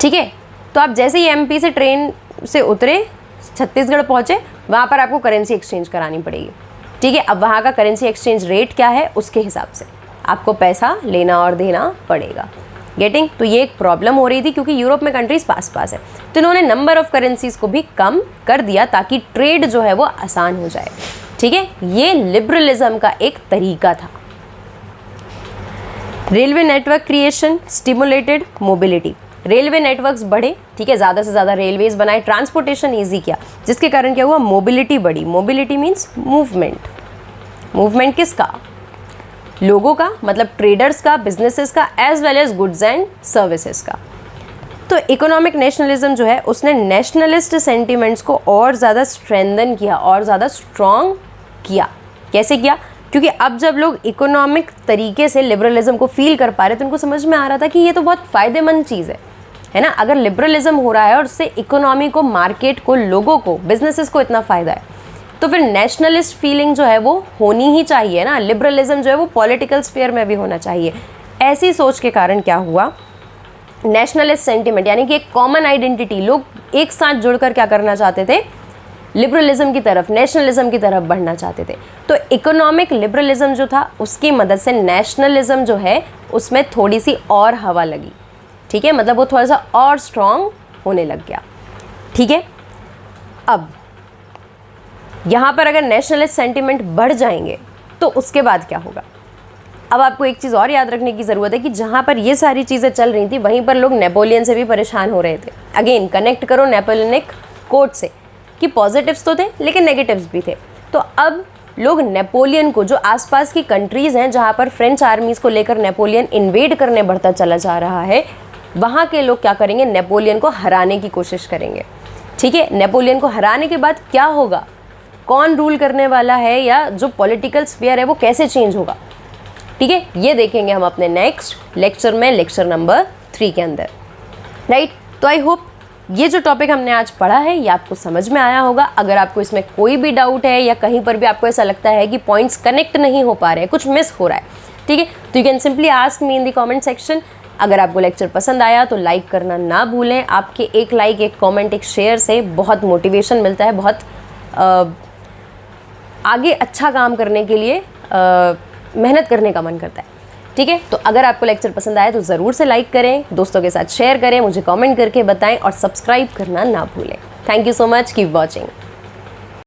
[SPEAKER 1] ठीक है, तो आप जैसे ही एमपी से ट्रेन से उतरे, छत्तीसगढ़ पहुँचे, वहाँ पर आपको करेंसी एक्सचेंज करानी पड़ेगी, ठीक है। अब वहाँ का करेंसी एक्सचेंज रेट क्या है, उसके हिसाब से आपको पैसा लेना और देना पड़ेगा, गेटिंग। तो ये एक प्रॉब्लम हो रही थी क्योंकि यूरोप में कंट्रीज पास पास है, तो इन्होंने नंबर ऑफ करेंसीज को भी कम कर दिया ताकि ट्रेड जो है वो आसान हो जाए, ठीक है। ये लिबरलिज्म का एक तरीका था। Railway network creation stimulated mobility, railway networks बढ़े, ठीक है, ज़्यादा से ज़्यादा रेलवेज बनाए, ट्रांसपोर्टेशन ईजी किया, जिसके कारण क्या हुआ, मोबिलिटी बढ़ी। मोबिलिटी मीन्स मूवमेंट, मूवमेंट किसका, लोगों का, मतलब ट्रेडर्स का, बिजनेसेस का, as well as goods and services का। तो इकोनॉमिक नेशनलिज्म जो है उसने नेशनलिस्ट सेंटिमेंट्स को और ज़्यादा स्ट्रेंथन किया और ज़्यादा स्ट्रॉन्ग किया। कैसे किया, क्योंकि अब जब लोग इकोनॉमिक तरीके से लिबरलिज्म को फील कर पा रहे तो उनको समझ में आ रहा था कि ये तो बहुत फ़ायदेमंद चीज़ है ना। अगर लिबरलिज्म हो रहा है और उससे इकोनॉमी को, मार्केट को, लोगों को, बिजनेसेस को इतना फ़ायदा है, तो फिर नेशनलिस्ट फीलिंग जो है वो होनी ही चाहिए ना। लिबरलिज्म जो है वो पॉलिटिकल स्फीयर में भी होना चाहिए। ऐसी सोच के कारण क्या हुआ, नेशनलिस्ट सेंटिमेंट यानी कि एक कॉमन आइडेंटिटी, लोग एक साथ जुड़कर क्या करना चाहते थे, लिबरलिज्म की तरफ, नेशनलिज्म की तरफ बढ़ना चाहते थे। तो इकोनॉमिक लिबरलिज्म जो था उसकी मदद से नेशनलिज्म जो है उसमें थोड़ी सी और हवा लगी, ठीक है, मतलब वो थोड़ा सा और स्ट्रॉन्ग होने लग गया, ठीक है। अब यहाँ पर अगर नेशनलिस्ट सेंटिमेंट बढ़ जाएंगे तो उसके बाद क्या होगा। अब आपको एक चीज़ और याद रखने की ज़रूरत है कि जहाँ पर ये सारी चीज़ें चल रही थी वहीं पर लोग नेपोलियन से भी परेशान हो रहे थे। अगेन कनेक्ट करो नेपोलियनिक कोड से कि पॉजिटिव्स तो थे लेकिन नेगेटिव्स भी थे। तो अब लोग नेपोलियन को, जो आसपास की कंट्रीज़ हैं जहाँ पर फ्रेंच आर्मीज़ को लेकर नेपोलियन इन्वेड करने बढ़ता चला जा रहा है, वहाँ के लोग क्या करेंगे, नेपोलियन को हराने की कोशिश करेंगे, ठीक है। नेपोलियन को हराने के बाद क्या होगा, कौन रूल करने वाला है या जो पॉलिटिकल स्फीयर है वो कैसे चेंज होगा, ठीक है, ये देखेंगे हम अपने नेक्स्ट लेक्चर में, लेक्चर नंबर 3 के अंदर, राइट। तो आई होप ये जो टॉपिक हमने आज पढ़ा है ये आपको समझ में आया होगा। अगर आपको इसमें कोई भी डाउट है या कहीं पर भी आपको ऐसा लगता है कि पॉइंट्स कनेक्ट नहीं हो पा रहे हैं, कुछ मिस हो रहा है, ठीक है, तो you can simply ask me in the comment section. अगर आपको लेक्चर पसंद आया तो लाइक करना ना भूलें। आपके एक लाइक, एक कमेंट, एक शेयर से बहुत मोटिवेशन मिलता है, बहुत आगे अच्छा काम करने के लिए मेहनत करने का मन करता है, ठीक है। तो अगर आपको लेक्चर पसंद आया तो ज़रूर से लाइक करें, दोस्तों के साथ शेयर करें, मुझे कमेंट करके बताएं और सब्सक्राइब करना ना भूलें। Thank you so much, keep watching.